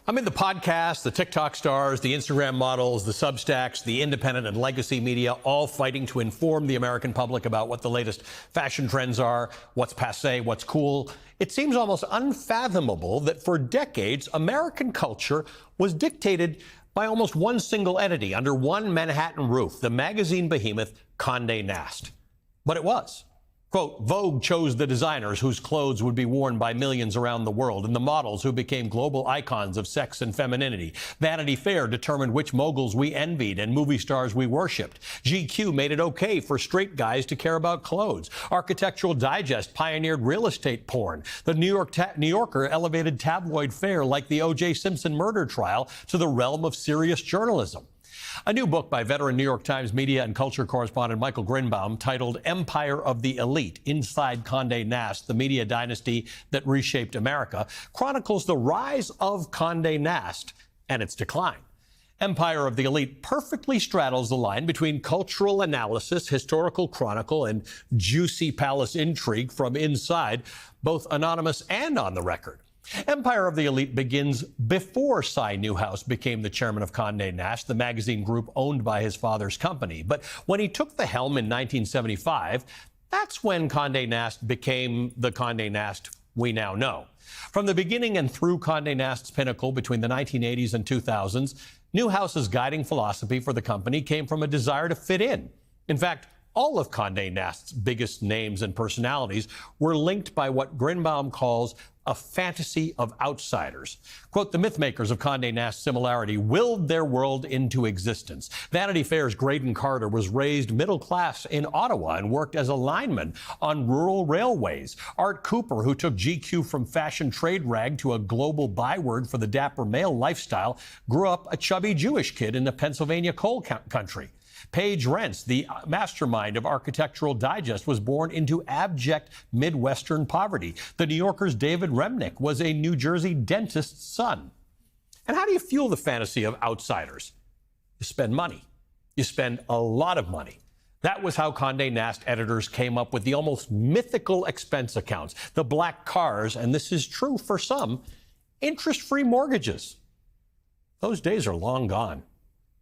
I'm in the podcasts, the TikTok stars, the Instagram models, the Substacks, the independent and legacy media, all fighting to inform the American public about what the latest fashion trends are, what's passé, what's cool. It seems almost unfathomable that for decades, American culture was dictated by almost one single entity under one Manhattan roof, the magazine behemoth Condé Nast. But it was. Quote, Vogue chose the designers whose clothes would be worn by millions around the world and the models who became global icons of sex and femininity. Vanity Fair determined which moguls we envied and movie stars we worshipped. GQ made it okay for straight guys to care about clothes. Architectural Digest pioneered real estate porn. The New Yorker elevated tabloid fare like the O.J. Simpson murder trial to the realm of serious journalism. A new book by veteran New York Times media and culture correspondent Michael Grinbaum, titled Empire of the Elite, Inside Condé Nast, the Media Dynasty That Reshaped America, chronicles the rise of Condé Nast and its decline. Empire of the Elite perfectly straddles the line between cultural analysis, historical chronicle, and juicy palace intrigue from inside, both anonymous and on the record. Empire of the Elite begins before Cy Newhouse became the chairman of Condé Nast, the magazine group owned by his father's company. But when he took the helm in 1975, that's when Condé Nast became the Condé Nast we now know. From the beginning and through Condé Nast's pinnacle between the 1980s and 2000s, Newhouse's guiding philosophy for the company came from a desire to fit in. In fact, all of Condé Nast's biggest names and personalities were linked by what Grinbaum calls a fantasy of outsiders. Quote, the mythmakers of Condé Nast's similarity willed their world into existence. Vanity Fair's Graydon Carter was raised middle class in Ottawa and worked as a lineman on rural railways. Art Cooper, who took GQ from fashion trade rag to a global byword for the dapper male lifestyle, grew up a chubby Jewish kid in the Pennsylvania coal country. Paige Rents, the mastermind of Architectural Digest, was born into abject Midwestern poverty. The New Yorker's David Remnick was a New Jersey dentist's son. And how do you fuel the fantasy of outsiders? You spend money. You spend a lot of money. That was how Condé Nast editors came up with the almost mythical expense accounts, the black cars, and this is true for some, interest-free mortgages. Those days are long gone.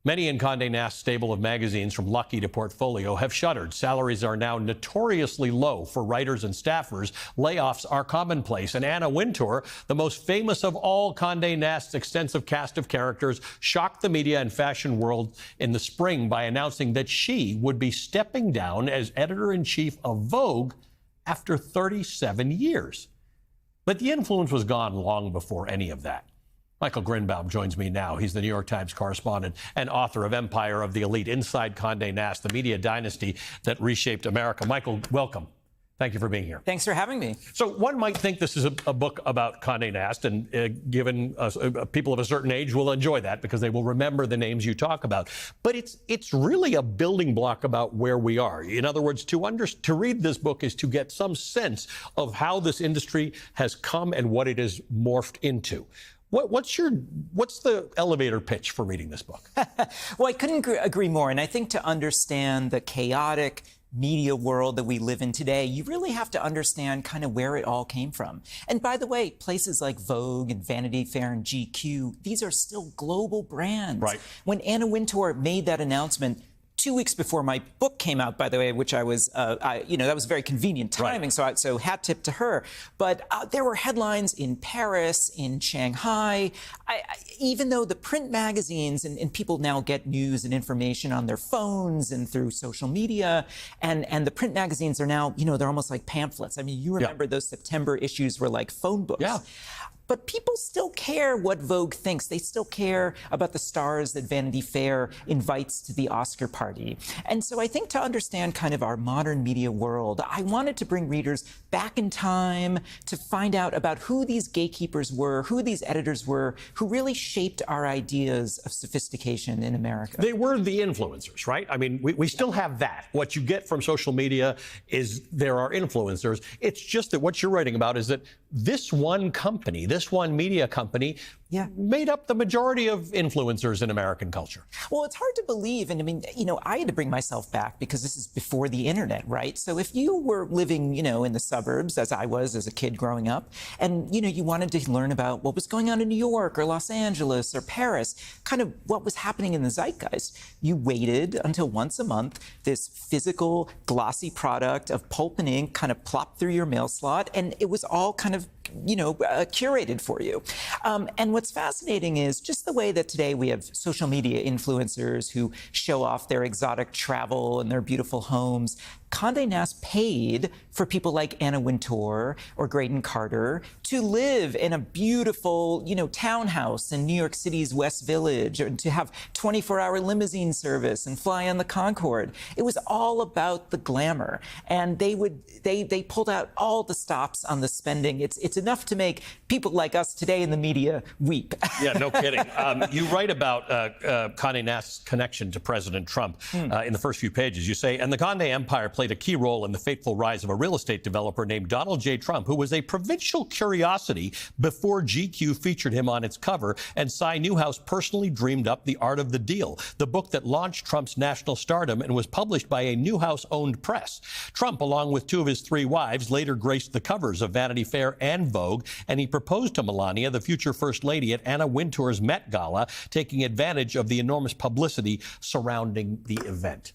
Many in Condé Nast's stable of magazines, from Lucky to Portfolio, have shuttered. Salaries are now notoriously low for writers and staffers. Layoffs are commonplace. And Anna Wintour, the most famous of all Condé Nast's extensive cast of characters, shocked the media and fashion world in the spring by announcing that she would be stepping down as editor-in-chief of Vogue after 37 years. But the influence was gone long before any of that. Michael Grinbaum joins me now. He's the New York Times correspondent and author of Empire of the Elite, Inside Condé Nast, the Media Dynasty That Reshaped America. Michael, welcome. Thank you for being here. Thanks for having me. So one might think this is a book about Condé Nast, and given people of a certain age will enjoy that because they will remember the names you talk about. But it's really a building block about where we are. In other words, to read this book is to get some sense of how this industry has come and what it has morphed into. What's the elevator pitch for reading this book? Well, I couldn't agree more. And I think to understand the chaotic media world that we live in today, you really have to understand kind of where it all came from. And by the way, places like Vogue and Vanity Fair and GQ, these are still global brands. Right. When Anna Wintour made that announcement 2 weeks before my book came out, by the way, which I was, that was very convenient timing, right. so hat tip to her. But there were headlines in Paris, in Shanghai. Even though the print magazines and people now get news and information on their phones and through social media, and the print magazines are now, they're almost like pamphlets. I mean, you remember those September issues were like phone books. Yeah. But people still care what Vogue thinks. They still care about the stars that Vanity Fair invites to the Oscar party. And so I think to understand kind of our modern media world, I wanted to bring readers back in time to find out about who these gatekeepers were, who these editors were, who really shaped our ideas of sophistication in America. They were the influencers, right? I mean, we still have that. What you get from social media is there are influencers. It's just that what you're writing about is that this one company, this one media company, made up the majority of influencers in American culture. Well, it's hard to believe. And I mean, I had to bring myself back because this is before the internet, right? So if you were living, in the suburbs, as I was as a kid growing up, and, you wanted to learn about what was going on in New York or Los Angeles or Paris, kind of what was happening in the zeitgeist, you waited until once a month this physical, glossy product of pulp and ink kind of plopped through your mail slot, and it was all kind of curated for you. And what's fascinating is just the way that today we have social media influencers who show off their exotic travel and their beautiful homes. Condé Nast paid for people like Anna Wintour or Graydon Carter to live in a beautiful, townhouse in New York City's West Village, or to have 24-hour limousine service and fly on the Concorde. It was all about the glamour, and they pulled out all the stops on the spending. It's enough to make people like us today in the media weep. Yeah, no kidding. You write about Condé Nast's connection to President Trump in the first few pages. You say, and the Condé Empire played a key role in the fateful rise of a real estate developer named Donald J. Trump, who was a provincial curiosity before GQ featured him on its cover, and Cy Newhouse personally dreamed up The Art of the Deal, the book that launched Trump's national stardom and was published by a Newhouse-owned press. Trump, along with two of his three wives, later graced the covers of Vanity Fair and Vogue, and he proposed to Melania, the future First Lady, at Anna Wintour's Met Gala, taking advantage of the enormous publicity surrounding the event.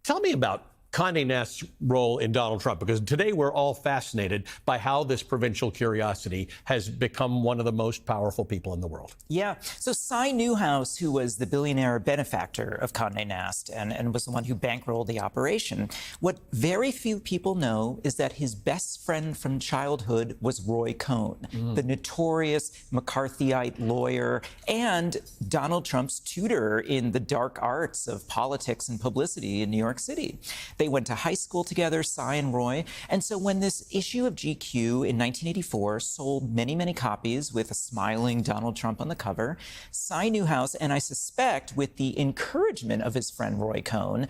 Tell me about Condé Nast's role in Donald Trump, because today we're all fascinated by how this provincial curiosity has become one of the most powerful people in the world. Yeah. So Cy Newhouse, who was the billionaire benefactor of Condé Nast and was the one who bankrolled the operation, what very few people know is that his best friend from childhood was Roy Cohn, the notorious McCarthyite lawyer and Donald Trump's tutor in the dark arts of politics and publicity in New York City. They went to high school together, Cy and Roy. And so when this issue of GQ in 1984 sold many, many copies with a smiling Donald Trump on the cover, Cy Newhouse, and I suspect with the encouragement of his friend Roy Cohn,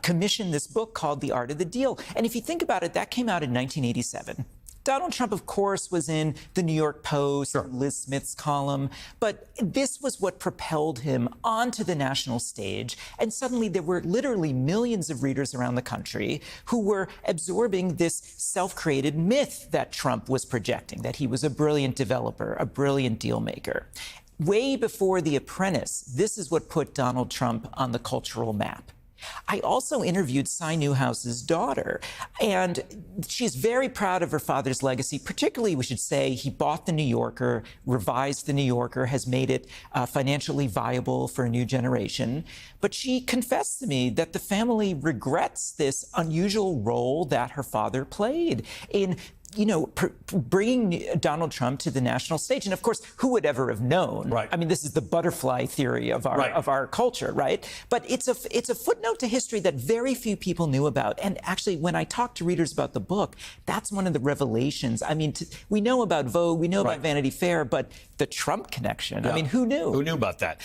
commissioned this book called The Art of the Deal. And if you think about it, that came out in 1987. Donald Trump, of course, was in the New York Post, Liz Smith's column, but this was what propelled him onto the national stage. And suddenly there were literally millions of readers around the country who were absorbing this self-created myth that Trump was projecting, that he was a brilliant developer, a brilliant deal maker. Way before The Apprentice, this is what put Donald Trump on the cultural map. I also interviewed Cy Newhouse's daughter, and she's very proud of her father's legacy. Particularly, we should say, he bought The New Yorker, revised The New Yorker, has made it financially viable for a new generation. But she confessed to me that the family regrets this unusual role that her father played in bringing Donald Trump to the national stage. And of course, who would ever have known? Right. I mean, this is the butterfly theory of our culture, right? But it's a footnote to history that very few people knew about. And actually, when I talk to readers about the book, that's one of the revelations. I mean, we know about Vogue, we know about Vanity Fair, but the Trump connection, I mean, who knew? Who knew about that?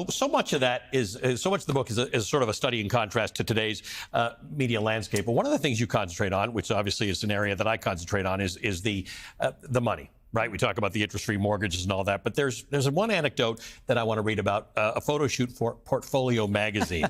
So much of that so much of the book is sort of a study in contrast to today's media landscape. But one of the things you concentrate on, which obviously is an area that I concentrate on, is the money. Right, we talk about the interest-free mortgages and all that, but there's one anecdote that I want to read about a photo shoot for Portfolio magazine.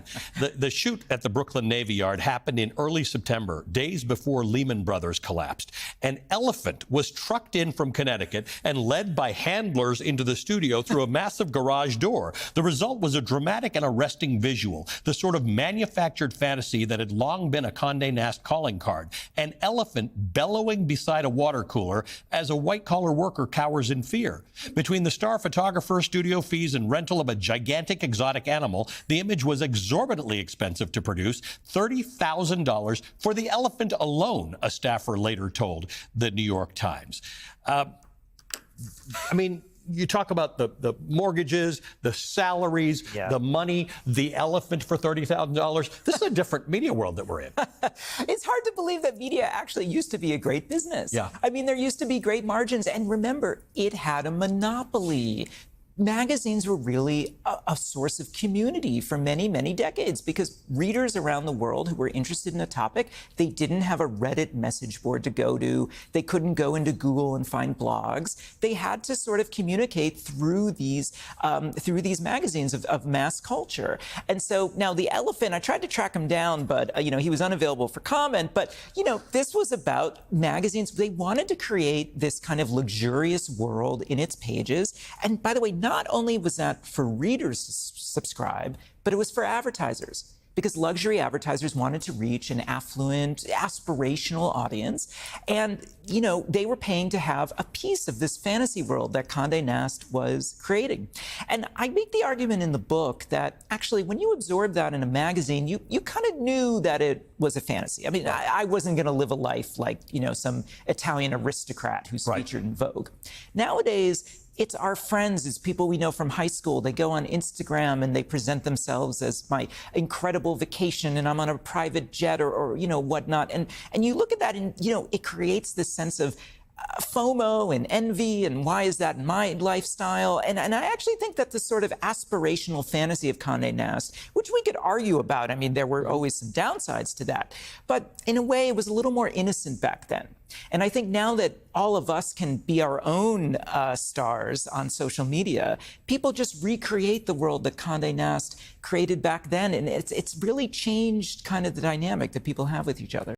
The shoot at the Brooklyn Navy Yard happened in early September, days before Lehman Brothers collapsed. An elephant was trucked in from Connecticut and led by handlers into the studio through a massive garage door. The result was a dramatic and arresting visual, the sort of manufactured fantasy that had long been a Condé Nast calling card. An elephant bellowing beside a water cooler as a white-collar worker cowers in fear. Between the star photographer, studio fees, and rental of a gigantic exotic animal, the image was exorbitantly expensive to produce, $30,000 for the elephant alone, a staffer later told the New York Times. I mean, you talk about the mortgages, the salaries, the money, the elephant for $30,000. This is a different media world that we're in. It's hard to believe that media actually used to be a great business. Yeah. I mean, there used to be great margins. And remember, it had a monopoly. magazines were really a source of community for many, many decades because readers around the world who were interested in a topic, they didn't have a Reddit message board to go to. They couldn't go into Google and find blogs. They had to sort of communicate through these magazines of mass culture. And so now the elephant, I tried to track him down, but he was unavailable for comment. But this was about magazines. They wanted to create this kind of luxurious world in its pages. And by the way, not only was that for readers to subscribe, but it was for advertisers, because luxury advertisers wanted to reach an affluent, aspirational audience. And, they were paying to have a piece of this fantasy world that Condé Nast was creating. And I make the argument in the book that actually, when you absorb that in a magazine, you kind of knew that it was a fantasy. I mean, I wasn't going to live a life like, some Italian aristocrat who's featured in Vogue. Nowadays, it's our friends, it's people we know from high school. They go on Instagram and they present themselves as my incredible vacation and I'm on a private jet or whatnot. And you look at that and, it creates this sense of FOMO and envy and why is that my lifestyle? And I actually think that the sort of aspirational fantasy of Condé Nast, which we could argue about, I mean, there were always some downsides to that, but in a way it was a little more innocent back then. And I think now that all of us can be our own stars on social media, people just recreate the world that Condé Nast created back then. And it's really changed kind of the dynamic that people have with each other.